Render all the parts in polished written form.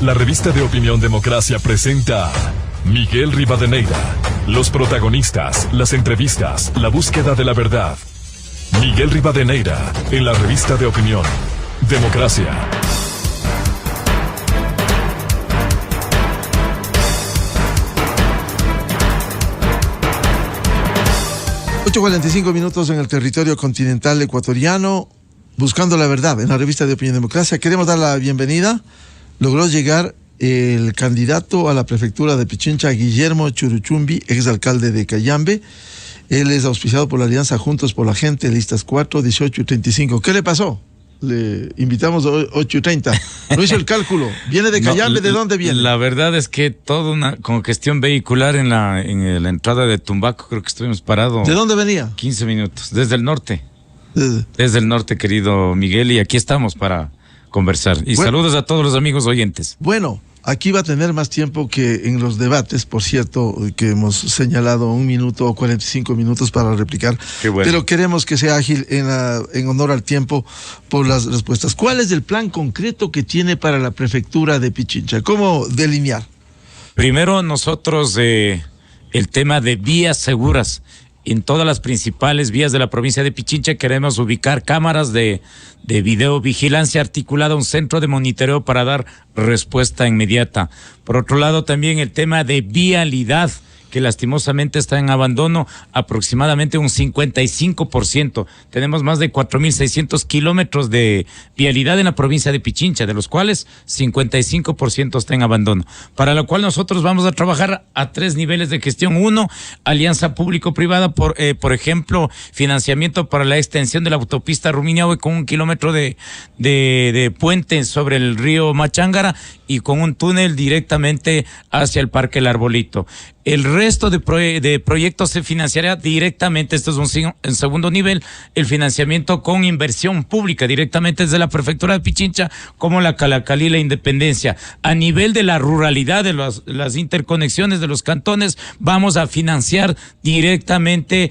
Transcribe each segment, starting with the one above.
La revista de opinión Democracia presenta Miguel Rivadeneira. Los protagonistas, las entrevistas, la búsqueda de la verdad. Miguel Rivadeneira, en la revista de opinión Democracia. ...8:45 en el territorio continental ecuatoriano... ...buscando la verdad en la revista de opinión Democracia. Queremos dar la bienvenida. Logró llegar el candidato a la prefectura de Pichincha, Guillermo Churuchumbi, exalcalde de Cayambe. Él es auspiciado por la Alianza Juntos por la Gente, listas 4, 18 y 35. ¿Qué le pasó? Le invitamos a 8:30. No hizo el cálculo. ¿Viene de Cayambe? ¿De dónde viene? La verdad es que toda una congestión vehicular en la entrada de Tumbaco. Creo que estuvimos parados. ¿De dónde venía? 15 minutos. Desde el norte. Desde el norte, querido Miguel. Y aquí estamos para conversar. Y saludos a todos los amigos oyentes. Bueno, aquí va a tener más tiempo que en los debates, por cierto, que hemos señalado 1 minuto o 45 minutos para replicar. Qué bueno. Pero queremos que sea ágil en honor al tiempo por las respuestas. ¿Cuál es el plan concreto que tiene para la prefectura de Pichincha? ¿Cómo delinear? Primero, nosotros el tema de vías seguras. En todas las principales vías de la provincia de Pichincha queremos ubicar cámaras de videovigilancia articulada, un centro de monitoreo para dar respuesta inmediata. Por otro lado, también el tema de vialidad, que lastimosamente está en abandono, aproximadamente un 55%. Tenemos más de 4.600 kilómetros de vialidad en la provincia de Pichincha, de los cuales 55% está en abandono. Para lo cual nosotros vamos a trabajar a 3 niveles de gestión. 1, alianza público-privada, por ejemplo, financiamiento para la extensión de la autopista Rumiñahui con 1 kilómetro de puente sobre el río Machángara y con un túnel directamente hacia el Parque El Arbolito. El resto de proyectos se financiará directamente, esto es en segundo nivel, el financiamiento con inversión pública directamente desde la prefectura de Pichincha, como la Calacalí y la Independencia. A nivel de la ruralidad, de las interconexiones de los cantones, vamos a financiar directamente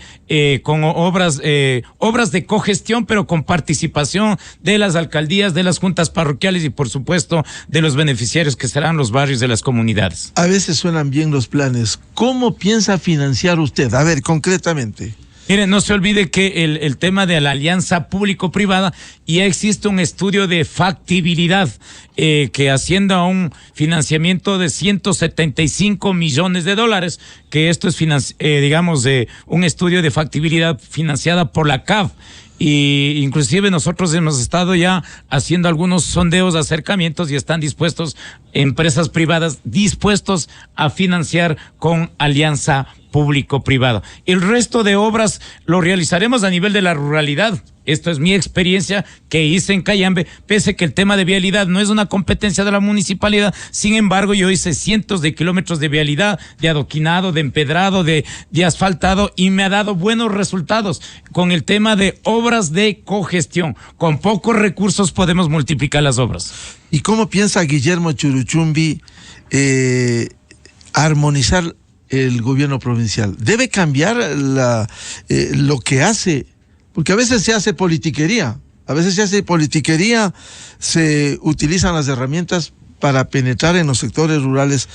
con obras de cogestión, pero con participación de las alcaldías, de las juntas parroquiales y por supuesto de los beneficiarios que serán los barrios de las comunidades. A veces suenan bien los planes. ¿Cómo piensa financiar usted? A ver, concretamente. Mire, no se olvide que el tema de la alianza público-privada, ya existe un estudio de factibilidad que asciende a un financiamiento de $175 millones, que esto es, un estudio de factibilidad financiada por la CAF. Y inclusive nosotros hemos estado ya haciendo algunos sondeos, acercamientos y están dispuestos empresas privadas dispuestos a financiar con alianza público-privado. El resto de obras lo realizaremos a nivel de la ruralidad. Esto es mi experiencia que hice en Cayambe, pese que el tema de vialidad no es una competencia de la municipalidad. Sin embargo, yo hice cientos de kilómetros de vialidad, de adoquinado, de empedrado, de asfaltado, y me ha dado buenos resultados con el tema de obras de cogestión. Con pocos recursos podemos multiplicar las obras. ¿Y cómo piensa Guillermo Churuchumbi armonizar el gobierno provincial? ¿Debe cambiar lo que hace? Porque a veces se hace politiquería. Se utilizan las herramientas para penetrar en los sectores rurales.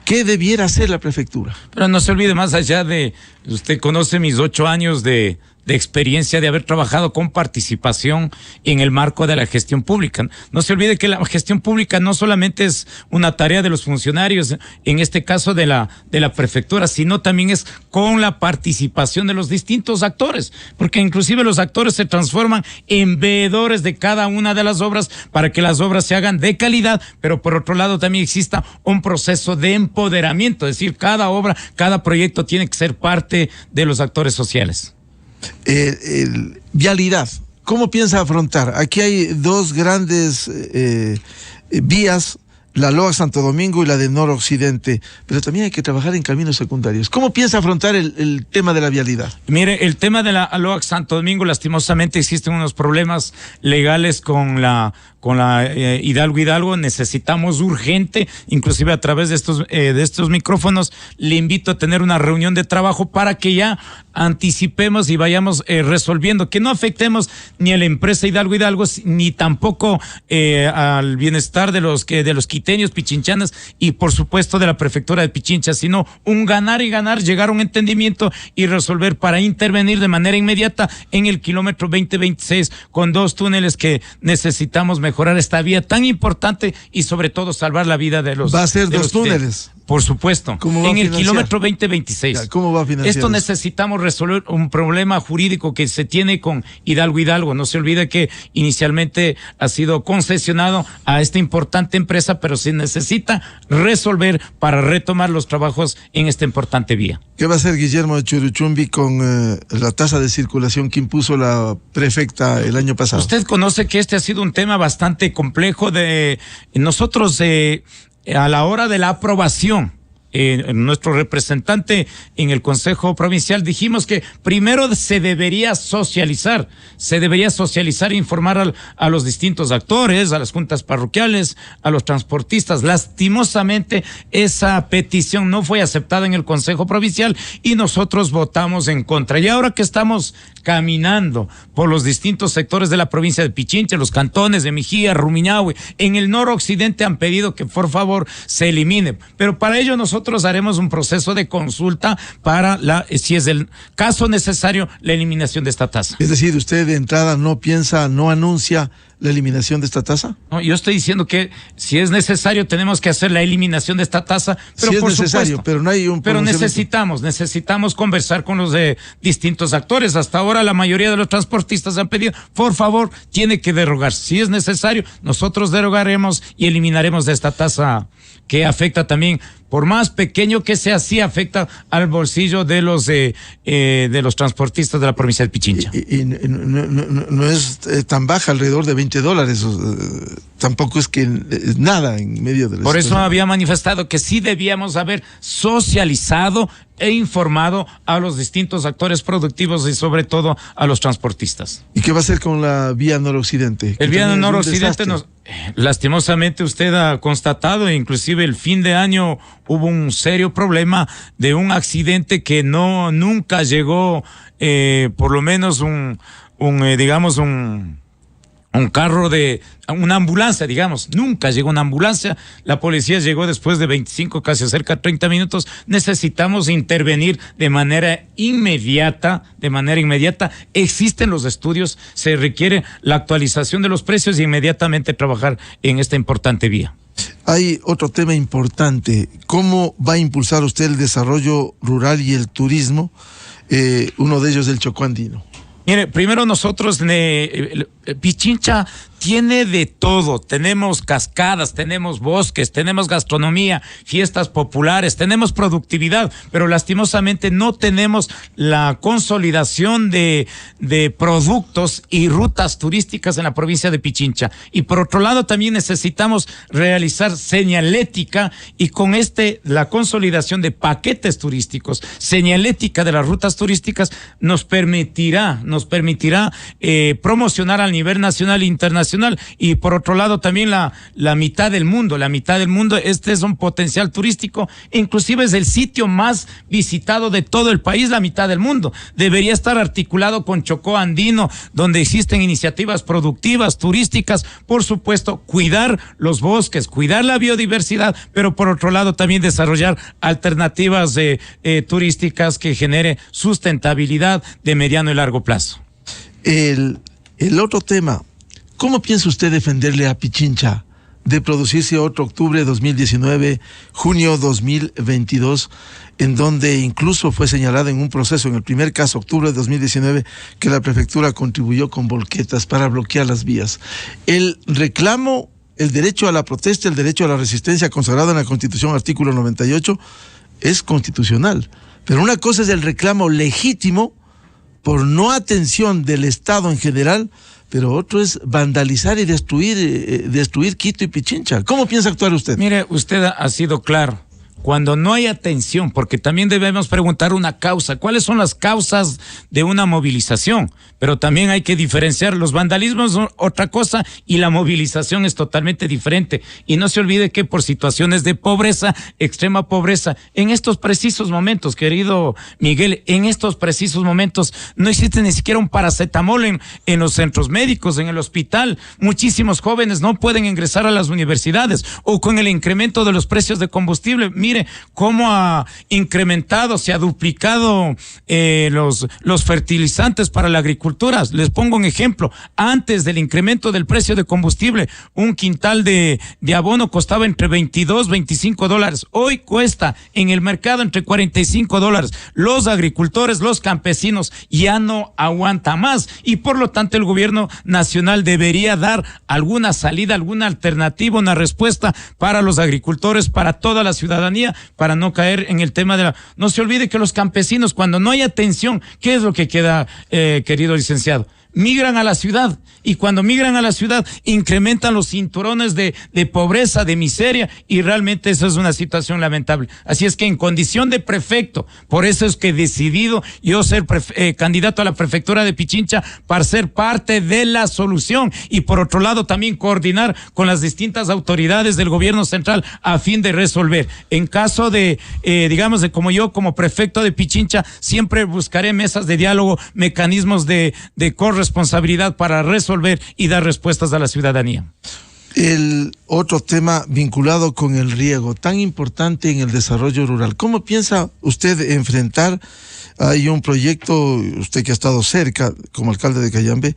¿Qué debiera hacer la prefectura? Pero no se olvide, más allá de... Usted conoce mis 8 años de experiencia de haber trabajado con participación en el marco de la gestión pública. No se olvide que la gestión pública no solamente es una tarea de los funcionarios, en este caso de la prefectura, sino también es con la participación de los distintos actores, porque inclusive los actores se transforman en veedores de cada una de las obras para que las obras se hagan de calidad, pero por otro lado también exista un proceso de empoderamiento, es decir, cada obra, cada proyecto tiene que ser parte de los actores sociales. Vialidad, ¿cómo piensa afrontar? Aquí hay 2 grandes vías, la Loa Santo Domingo y la de Noroccidente, pero también hay que trabajar en caminos secundarios. ¿Cómo piensa afrontar el tema de la vialidad? Mire, el tema de la Loa Santo Domingo, lastimosamente existen unos problemas legales con la Hidalgo. Necesitamos urgente, inclusive a través de estos micrófonos, le invito a tener una reunión de trabajo para que ya anticipemos y vayamos resolviendo, que no afectemos ni a la empresa Hidalgo, ni tampoco al bienestar de los quiteños, pichinchanas y por supuesto de la prefectura de Pichincha, sino un ganar y ganar, llegar a un entendimiento y resolver para intervenir de manera inmediata en el kilómetro 2026 con 2 túneles que necesitamos mejorar esta vía tan importante y sobre todo salvar la vida de los... Va a ser 2 túneles. Por supuesto, en el kilómetro 2026. ¿Cómo va a financiar? Esto necesitamos resolver un problema jurídico que se tiene con Hidalgo. No se olvide que inicialmente ha sido concesionado a esta importante empresa, pero se necesita resolver para retomar los trabajos en esta importante vía. ¿Qué va a hacer Guillermo de Churuchumbi con la tasa de circulación que impuso la prefecta el año pasado? Usted conoce que este ha sido un tema bastante complejo de nosotros a la hora de la aprobación. Nuestro representante en el Consejo Provincial dijimos que primero se debería socializar e informar a los distintos actores, a las juntas parroquiales, a los transportistas. Lastimosamente, esa petición no fue aceptada en el Consejo Provincial y nosotros votamos en contra. Y ahora que estamos caminando por los distintos sectores de la provincia de Pichincha, los cantones de Mejía, Rumiñahui, en el noroccidente han pedido que por favor se elimine. Pero para ello nosotros haremos un proceso de consulta para si es el caso necesario, la eliminación de esta tasa. Es decir, usted de entrada no anuncia la eliminación de esta tasa. No, yo estoy diciendo que si es necesario tenemos que hacer la eliminación de esta tasa, pero si es por necesario, supuesto, pero no hay un pero necesitamos conversar con los distintos actores. Hasta ahora la mayoría de los transportistas han pedido, por favor, tiene que derogar. Si es necesario, nosotros derogaremos y eliminaremos de esta tasa que afecta también, por más pequeño que sea, sí afecta al bolsillo de los transportistas de la provincia de Pichincha. Y no es tan baja, alrededor de $20. Tampoco es que es nada en medio de la Por situación. eso había manifestado que sí debíamos haber socializado e informado a los distintos actores productivos y sobre todo a los transportistas. ¿Y qué va a hacer con la vía noroccidente? El vía noroccidente lastimosamente usted ha constatado, inclusive el fin de año hubo un serio problema de un accidente que nunca llegó, por lo menos un carro una ambulancia, nunca llegó una ambulancia, la policía llegó después de 25, casi cerca de 30 minutos, necesitamos intervenir de manera inmediata, existen los estudios, se requiere la actualización de los precios y inmediatamente trabajar en esta importante vía. Hay otro tema importante, ¿cómo va a impulsar usted el desarrollo rural y el turismo? Uno de ellos el Chocó Andino. Mire, primero nosotros, Pichincha tiene de todo, tenemos cascadas, tenemos bosques, tenemos gastronomía, fiestas populares, tenemos productividad, pero lastimosamente no tenemos la consolidación de productos y rutas turísticas en la provincia de Pichincha. Y por otro lado también necesitamos realizar señalética y con la consolidación de paquetes turísticos, señalética de las rutas turísticas nos permitirá promocionar al nivel nacional e internacional. Y por otro lado también la mitad del mundo, este es un potencial turístico, inclusive es el sitio más visitado de todo el país, la mitad del mundo. Debería estar articulado con Chocó Andino, donde existen iniciativas productivas, turísticas, por supuesto, cuidar los bosques, cuidar la biodiversidad, pero por otro lado también desarrollar alternativas turísticas que genere sustentabilidad de mediano y largo plazo. El otro tema, ¿cómo piensa usted defenderle a Pichincha de producirse otro octubre de 2019, junio 2022, en donde incluso fue señalado en un proceso, en el primer caso, octubre de 2019, que la prefectura contribuyó con volquetas para bloquear las vías? El reclamo, el derecho a la protesta, el derecho a la resistencia consagrado en la Constitución, artículo 98, es constitucional. Pero una cosa es el reclamo legítimo por no atención del Estado en general, pero otro es vandalizar y destruir Quito y Pichincha. ¿Cómo piensa actuar usted? Mire, usted ha sido claro. cuando no hay atención, porque también debemos preguntar una causa, ¿cuáles son las causas de una movilización? Pero también hay que diferenciar, los vandalismos son otra cosa y la movilización es totalmente diferente. Y no se olvide que por situaciones de pobreza, extrema pobreza, en estos precisos momentos, querido Miguel, en estos precisos momentos no existe ni siquiera un paracetamol en los centros médicos, en el hospital. Muchísimos jóvenes no pueden ingresar a las universidades, o con el incremento de los precios de combustible. Mire cómo ha incrementado, se ha duplicado los fertilizantes para la agricultura. Les pongo un ejemplo. Antes del incremento del precio de combustible, un quintal de abono costaba entre $22, $25. Hoy cuesta en el mercado entre $45. Los agricultores, los campesinos ya no aguantan más, y por lo tanto el gobierno nacional debería dar alguna salida, alguna alternativa, una respuesta para los agricultores, para toda la ciudadanía, para no caer en el tema de la... No se olvide que los campesinos, cuando no hay atención, ¿qué es lo que queda, querido licenciado? Migran a la ciudad, y cuando migran a la ciudad incrementan los cinturones de pobreza, de miseria, y realmente eso es una situación lamentable. Así es que en condición de prefecto, por eso es que he decidido yo ser candidato a la prefectura de Pichincha, para ser parte de la solución, y por otro lado también coordinar con las distintas autoridades del gobierno central a fin de resolver. En caso de, digamos, de como yo como prefecto de Pichincha, siempre buscaré mesas de diálogo, mecanismos de corresponsabilidad para resolver y dar respuestas a la ciudadanía. El otro tema vinculado con el riego, tan importante en el desarrollo rural. ¿Cómo piensa usted enfrentar? Hay un proyecto, usted que ha estado cerca como alcalde de Cayambe,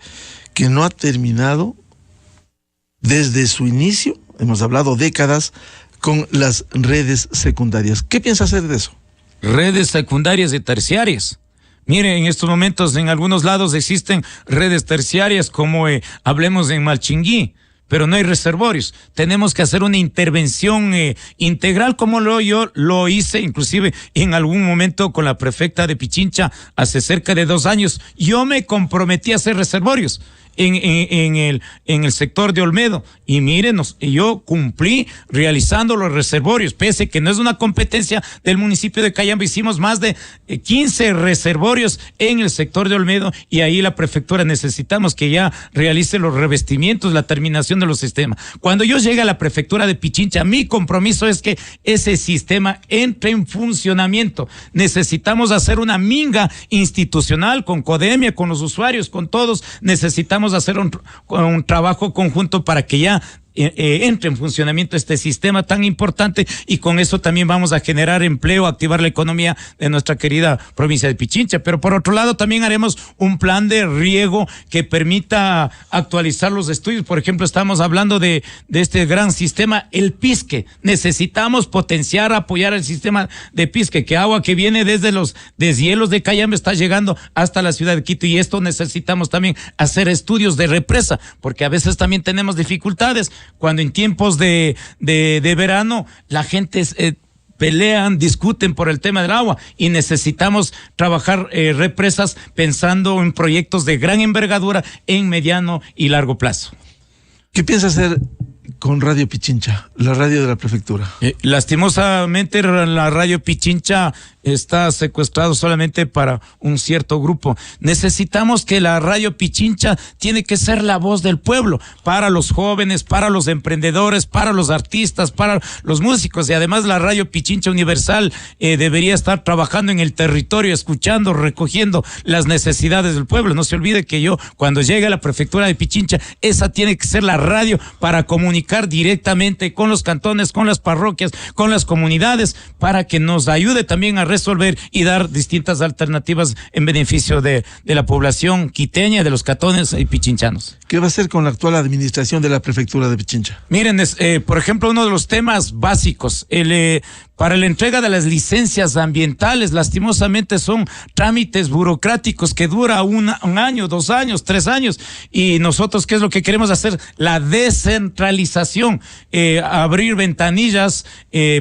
que no ha terminado desde su inicio, hemos hablado décadas, con las redes secundarias. ¿Qué piensa hacer de eso? Redes secundarias y terciarias. Mire, en estos momentos en algunos lados existen redes terciarias, como hablemos en Malchinguí, pero no hay reservorios. Tenemos que hacer una intervención integral, como yo lo hice inclusive en algún momento con la prefecta de Pichincha hace cerca de 2 años. Yo me comprometí a hacer reservorios en el sector de Olmedo, y mírenos, yo cumplí realizando los reservorios, pese que no es una competencia del municipio de Cayambe. Hicimos más de 15 reservorios en el sector de Olmedo, y ahí la prefectura necesitamos que ya realice los revestimientos, la terminación de los sistemas. Cuando yo llegue a la prefectura de Pichincha, mi compromiso es que ese sistema entre en funcionamiento. Necesitamos hacer una minga institucional con Codemia, con los usuarios, con todos. Necesitamos hacer un trabajo conjunto para que ya entre en funcionamiento este sistema tan importante, y con eso también vamos a generar empleo, activar la economía de nuestra querida provincia de Pichincha. Pero por otro lado también haremos un plan de riego que permita actualizar los estudios. Por ejemplo, estamos hablando de este gran sistema, el Pisque. Necesitamos potenciar, apoyar el sistema de Pisque, que agua que viene desde los deshielos de Cayambe está llegando hasta la ciudad de Quito, y esto necesitamos también hacer estudios de represa, porque a veces también tenemos dificultades. Cuando en tiempos de verano la gente pelean, discuten por el tema del agua, y necesitamos trabajar represas pensando en proyectos de gran envergadura en mediano y largo plazo. ¿Qué piensa hacer con Radio Pichincha, la radio de la prefectura? Lastimosamente la Radio Pichincha está secuestrado solamente para un cierto grupo. Necesitamos que la Radio Pichincha tiene que ser la voz del pueblo, para los jóvenes, para los emprendedores, para los artistas, para los músicos, y además la Radio Pichincha Universal debería estar trabajando en el territorio, escuchando, recogiendo las necesidades del pueblo. No se olvide que yo, cuando llegue a la prefectura de Pichincha, esa tiene que ser la radio para comunicar directamente con los cantones, con las parroquias, con las comunidades, para que nos ayude también a resolver y dar distintas alternativas en beneficio de la población quiteña, de los cantones y pichinchanos. ¿Qué va a hacer con la actual administración de la prefectura de Pichincha? Miren, por ejemplo, uno de los temas básicos, para la entrega de las licencias ambientales, lastimosamente son trámites burocráticos que dura un año, 2 años, 3 años, y nosotros, ¿qué es lo que queremos hacer? La descentralización, abrir ventanillas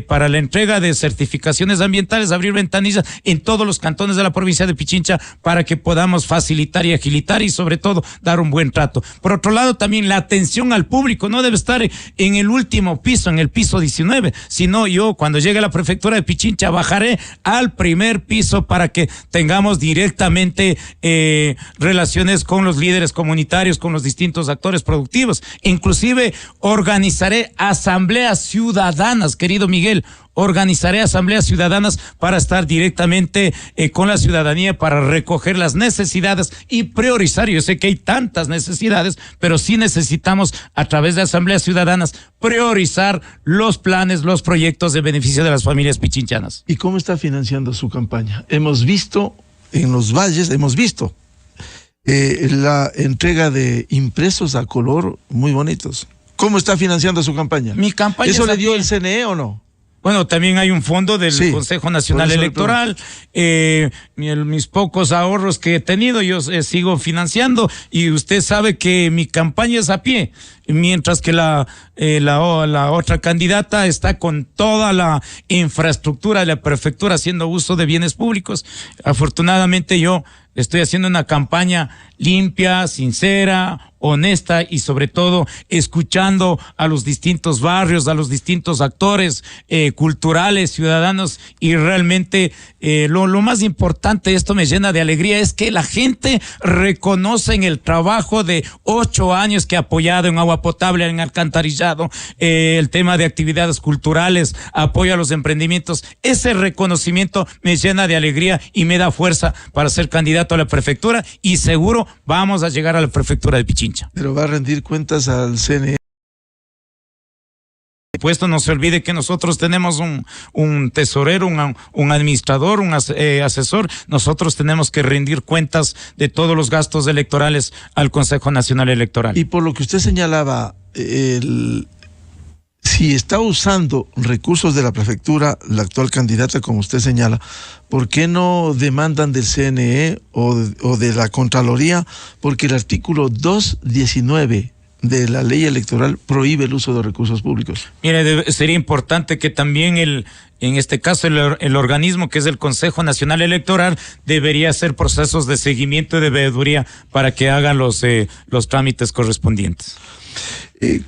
para la entrega de certificaciones ambientales, abrir ventanillas en todos los cantones de la provincia de Pichincha para que podamos facilitar y agilitar, y sobre todo dar un buen trato. Por otro lado, también la atención al público no debe estar en el último piso, en el piso 19, sino yo, cuando llegue a la prefectura de Pichincha, bajaré al primer piso para que tengamos directamente relaciones con los líderes comunitarios, con los distintos actores productivos. Inclusive organizaré asambleas ciudadanas, querido Miguel. Organizaré asambleas ciudadanas para estar directamente con la ciudadanía, para recoger las necesidades y priorizar. Yo sé que hay tantas necesidades, pero sí necesitamos, a través de asambleas ciudadanas, priorizar los planes, los proyectos de beneficio de las familias pichinchanas. ¿Y cómo está financiando su campaña? Hemos visto en los valles, la entrega de impresos a color muy bonitos. ¿Cómo está financiando su campaña? Mi campaña. ¿Eso le dio el CNE o no? Bueno, también hay un fondo del Consejo Nacional Electoral. Mis pocos ahorros que he tenido, yo sigo financiando, y usted sabe que mi campaña es a pie, mientras que la otra candidata está con toda la infraestructura de la prefectura haciendo uso de bienes públicos. Afortunadamente yo estoy haciendo una campaña limpia, sincera, honesta y sobre todo escuchando a los distintos barrios, a los distintos actores culturales, ciudadanos, y realmente lo más importante, esto me llena de alegría, es que la gente reconoce en el trabajo de 8 años que ha apoyado en agua potable, en alcantarillado, el tema de actividades culturales, apoyo a los emprendimientos. Ese reconocimiento me llena de alegría y me da fuerza para ser candidato a la prefectura, y seguro vamos a llegar a la prefectura de Pichincha. Pero va a rendir cuentas al CNE. Puesto, no se olvide que nosotros tenemos un tesorero, un administrador, un asesor. Nosotros tenemos que rendir cuentas de todos los gastos electorales al Consejo Nacional Electoral. Y por lo que usted señalaba, si está usando recursos de la prefectura, la actual candidata, como usted señala, ¿por qué no demandan del CNE o de la Contraloría? Porque el artículo 219 de la ley electoral prohíbe el uso de recursos públicos. Mire, sería importante que también en este caso el organismo que es el Consejo Nacional Electoral debería hacer procesos de seguimiento y de veeduría para que hagan los trámites correspondientes.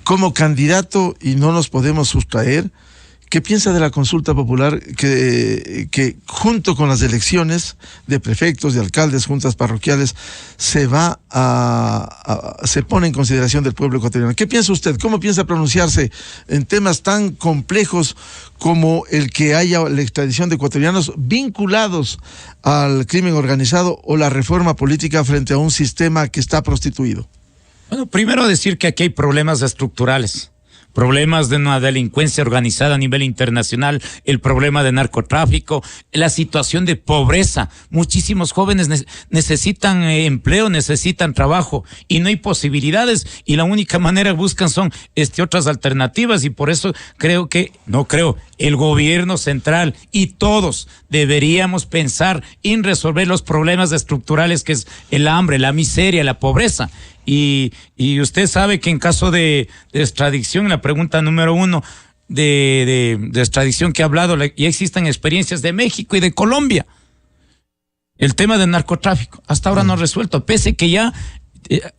Como candidato, y no nos podemos sustraer, ¿qué piensa de la consulta popular que junto con las elecciones de prefectos, de alcaldes, juntas parroquiales, se pone en consideración del pueblo ecuatoriano? ¿Qué piensa usted? ¿Cómo piensa pronunciarse en temas tan complejos como el que haya la extradición de ecuatorianos vinculados al crimen organizado o la reforma política frente a un sistema que está prostituido? Bueno, primero decir que aquí hay problemas estructurales. Problemas de una delincuencia organizada a nivel internacional, el problema de narcotráfico, la situación de pobreza. Muchísimos jóvenes necesitan empleo, necesitan trabajo y no hay posibilidades, y la única manera que buscan son otras alternativas, y por eso el gobierno central y todos deberíamos pensar en resolver los problemas estructurales, que es el hambre, la miseria, la pobreza. Y usted sabe que en caso de extradición, la pregunta número 1 de extradición que ha hablado, ya existen experiencias de México y de Colombia. El tema del narcotráfico hasta ahora no ha resuelto, pese que ya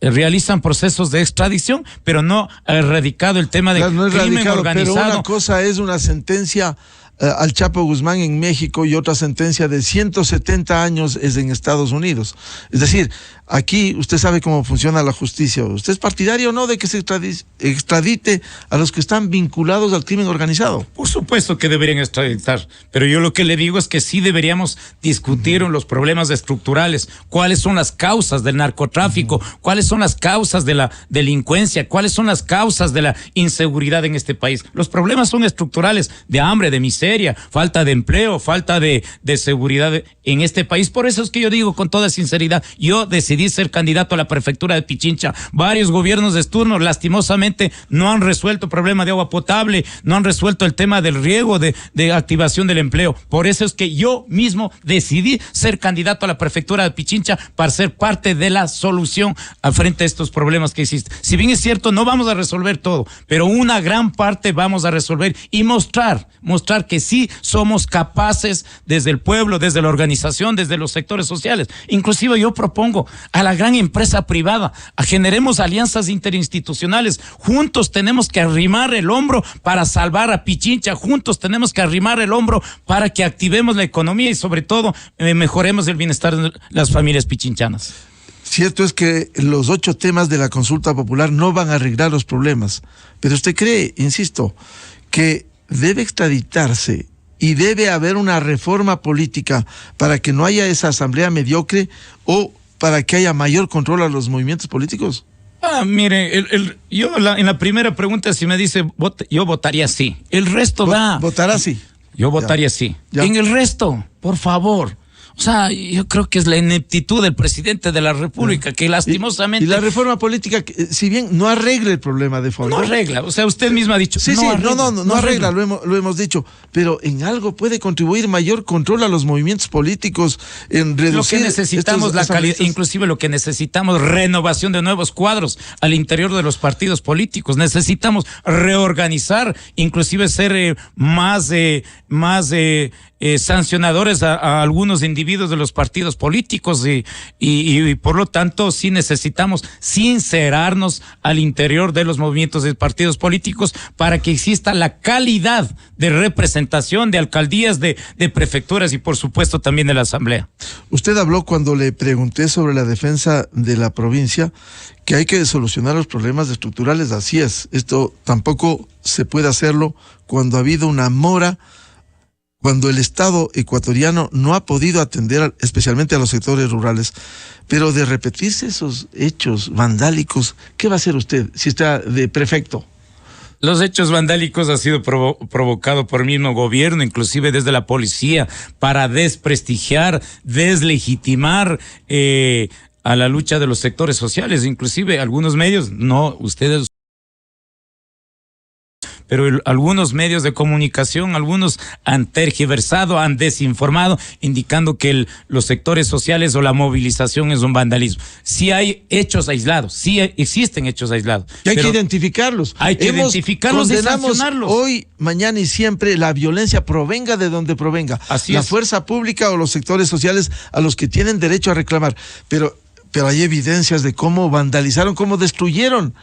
realizan procesos de extradición, pero no ha erradicado el tema de crimen organizado. Pero una cosa es una sentencia al Chapo Guzmán en México y otra sentencia de 170 años es en Estados Unidos. Es decir, aquí usted sabe cómo funciona la justicia. ¿Usted es partidario o no de que se extradite a los que están vinculados al crimen organizado? Por supuesto que deberían extraditar, pero yo lo que le digo es que sí deberíamos discutir los problemas estructurales, cuáles son las causas del narcotráfico, cuáles son las causas de la delincuencia, cuáles son las causas de la inseguridad en este país. Los problemas son estructurales, de hambre, de miseria, falta de empleo, falta de seguridad en este país. Por eso es que yo digo con toda sinceridad, yo decidí ser candidato a la prefectura de Pichincha. Varios gobiernos de turno lastimosamente no han resuelto el problema de agua potable, no han resuelto el tema del riego, de activación del empleo. Por eso es que yo mismo decidí ser candidato a la prefectura de Pichincha para ser parte de la solución frente a estos problemas que existen. Si bien es cierto, no vamos a resolver todo, pero una gran parte vamos a resolver y mostrar que sí somos capaces desde el pueblo, desde la organización, desde los sectores sociales. Inclusive yo propongo a la gran empresa privada, generemos alianzas interinstitucionales. Juntos tenemos que arrimar el hombro para salvar a Pichincha, juntos tenemos que arrimar el hombro para que activemos la economía y sobre todo mejoremos el bienestar de las familias pichinchanas. Cierto es que los 8 temas de la consulta popular no van a arreglar los problemas, pero usted cree, insisto, que debe extraditarse y debe haber una reforma política para que no haya esa asamblea mediocre o para que haya mayor control a los movimientos políticos. Mire, yo en la primera pregunta, si me dice, yo votaría sí. El resto ¿Votará sí? Yo votaría sí. Ya. En el resto, por favor. O sea, yo creo que es la ineptitud del presidente de la República, que lastimosamente... Y la reforma política, si bien no arregla el problema de fondo... No arregla, o sea, usted mismo ha dicho... No arregla, lo hemos dicho, pero en algo puede contribuir mayor control a los movimientos políticos, en reducir... Lo que necesitamos, la calidad, inclusive lo que necesitamos, renovación de nuevos cuadros al interior de los partidos políticos. Necesitamos reorganizar, inclusive ser más sancionadores a algunos individuos de los partidos políticos y por lo tanto sí necesitamos sincerarnos al interior de los movimientos de partidos políticos para que exista la calidad de representación de alcaldías, de prefecturas y por supuesto también de la asamblea. Usted habló cuando le pregunté sobre la defensa de la provincia que hay que solucionar los problemas estructurales. Así es, esto tampoco se puede hacerlo cuando ha habido una mora, cuando el Estado ecuatoriano no ha podido atender especialmente a los sectores rurales. Pero de repetirse esos hechos vandálicos, ¿qué va a hacer usted si está de prefecto? Los hechos vandálicos han sido provocados por el mismo gobierno, inclusive desde la policía, para desprestigiar, deslegitimar a la lucha de los sectores sociales. Inclusive algunos medios, no, ustedes... pero algunos medios de comunicación, algunos han tergiversado, han desinformado, indicando que los sectores sociales o la movilización es un vandalismo. Sí hay hechos aislados, sí existen hechos aislados. Y hay que identificarlos. Hay que identificarlos y sancionarlos. Hoy, mañana y siempre la violencia provenga de donde provenga. Así la es. Fuerza pública o los sectores sociales a los que tienen derecho a reclamar. Pero hay evidencias de cómo vandalizaron, cómo destruyeron.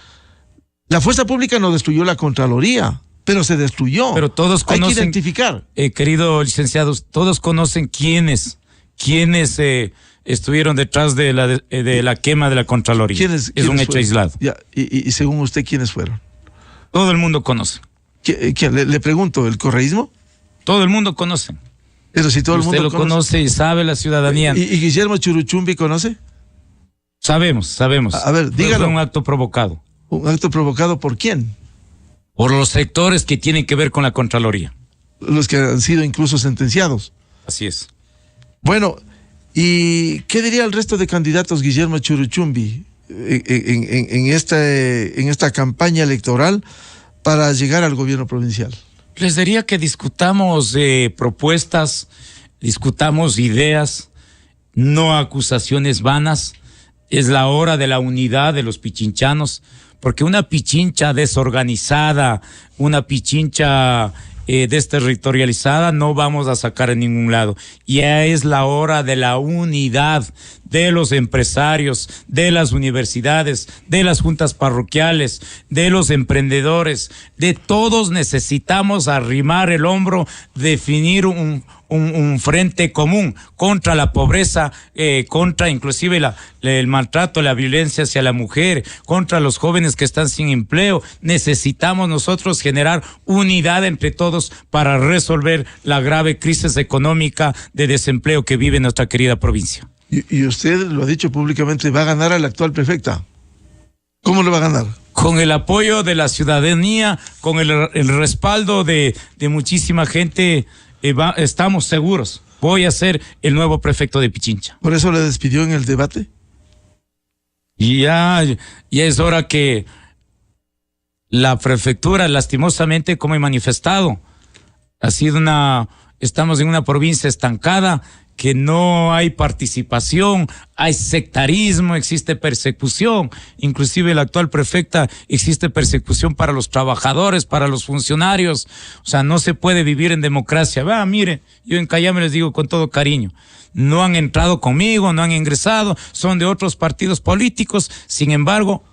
La fuerza pública no destruyó la Contraloría, pero se destruyó. Pero todos conocen, hay que identificar. Querido licenciado, todos conocen quiénes estuvieron detrás de la quema de la Contraloría. ¿Quiénes es un hecho fueron? aislado. Ya, y según usted, ¿quiénes fueron? Todo el mundo conoce. ¿Quién? Le pregunto, ¿el correísmo? Todo el mundo conoce. Pero si todo el mundo lo conoce y sabe la ciudadanía. ¿Y Guillermo Churuchumbi conoce? Sabemos. A ver, dígalo. Fue un acto provocado. ¿Un acto provocado por quién? Por los sectores que tienen que ver con la Contraloría. Los que han sido incluso sentenciados. Así es. Bueno, ¿y qué diría el resto de candidatos, Guillermo Churuchumbi, en esta campaña electoral para llegar al gobierno provincial? Les diría que discutamos propuestas, discutamos ideas, no acusaciones vanas. Es la hora de la unidad de los pichinchanos, porque una Pichincha desorganizada, una Pichincha desterritorializada no vamos a sacar en ningún lado. Ya es la hora de la unidad de los empresarios, de las universidades, de las juntas parroquiales, de los emprendedores, de todos necesitamos arrimar el hombro, definir un frente común contra la pobreza, contra inclusive el maltrato, la violencia hacia la mujer, contra los jóvenes que están sin empleo. Necesitamos nosotros generar unidad entre todos para resolver la grave crisis económica de desempleo que vive nuestra querida provincia. Y usted lo ha dicho públicamente, va a ganar a la actual prefecta. ¿Cómo lo va a ganar? Con el apoyo de la ciudadanía, con el respaldo de muchísima gente. Estamos seguros. Voy a ser el nuevo prefecto de Pichincha. ¿Por eso le despidió en el debate? Y ya es hora que la prefectura, lastimosamente, como he manifestado, estamos en una provincia estancada que no hay participación, hay sectarismo, existe persecución. Inclusive la actual prefecta, existe persecución para los trabajadores, para los funcionarios. O sea, no se puede vivir en democracia. Mire, yo en Cayambe les digo con todo cariño, no han entrado conmigo, no han ingresado, son de otros partidos políticos. Sin embargo,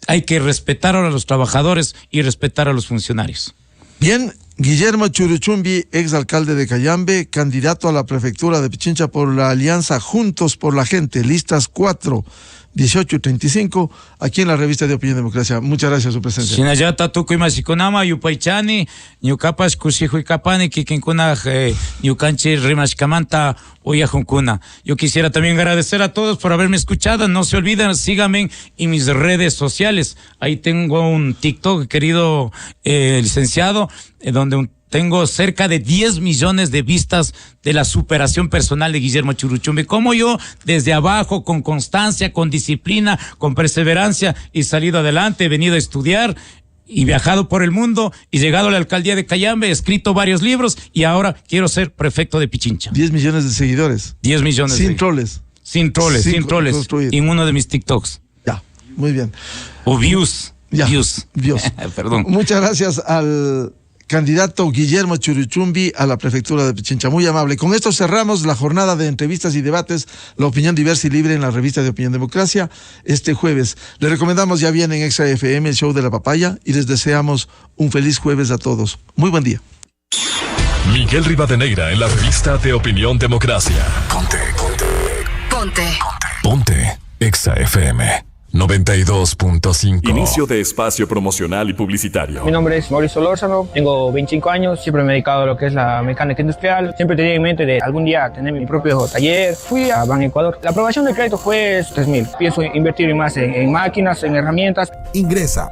hay que respetar a los trabajadores y respetar a los funcionarios. Bien, Guillermo Churuchumbi, exalcalde de Cayambe, candidato a la prefectura de Pichincha por la alianza Juntos por la Gente, listas 4, 18 y 35, aquí en la revista de Opinión y Democracia. Muchas gracias por su presencia. Sinayata tukuy masikunama yupaychani, ñukapas kushihuykapani kikinkuna ñukanchi rimashkamanta uyajunkuna. Yo quisiera también agradecer a todos por haberme escuchado. No se olviden, síganme en mis redes sociales. Ahí tengo un TikTok, querido licenciado, donde tengo cerca de 10 millones de vistas de la superación personal de Guillermo Churuchumbi. Como yo, desde abajo, con constancia, con disciplina, con perseverancia, he salido adelante, he venido a estudiar y viajado por el mundo y llegado a la alcaldía de Cayambe, he escrito varios libros y ahora quiero ser prefecto de Pichincha. 10 millones de seguidores. 10 millones. Sin troles. Sin troles. En uno de mis TikToks. Ya, muy bien. O views. Ya, views. Perdón. Muchas gracias al candidato Guillermo Churuchumbi a la prefectura de Pichincha. Muy amable. Con esto cerramos la jornada de entrevistas y debates, la opinión diversa y libre en la revista de Opinión Democracia este jueves. Les recomendamos ya bien en Exa FM el show de la papaya y les deseamos un feliz jueves a todos. Muy buen día. Miguel Rivadeneira en la revista de Opinión Democracia. Ponte. Exa FM 92.5. Inicio de espacio promocional y publicitario. Mi nombre es Mauricio Solórzano, tengo 25 años, siempre me he dedicado a lo que es la mecánica industrial. Siempre tenía en mente de algún día tener mi propio taller. Fui a Ban Ecuador. La aprobación del crédito fue 3.000. Pienso invertir más en máquinas, en herramientas. Ingresa a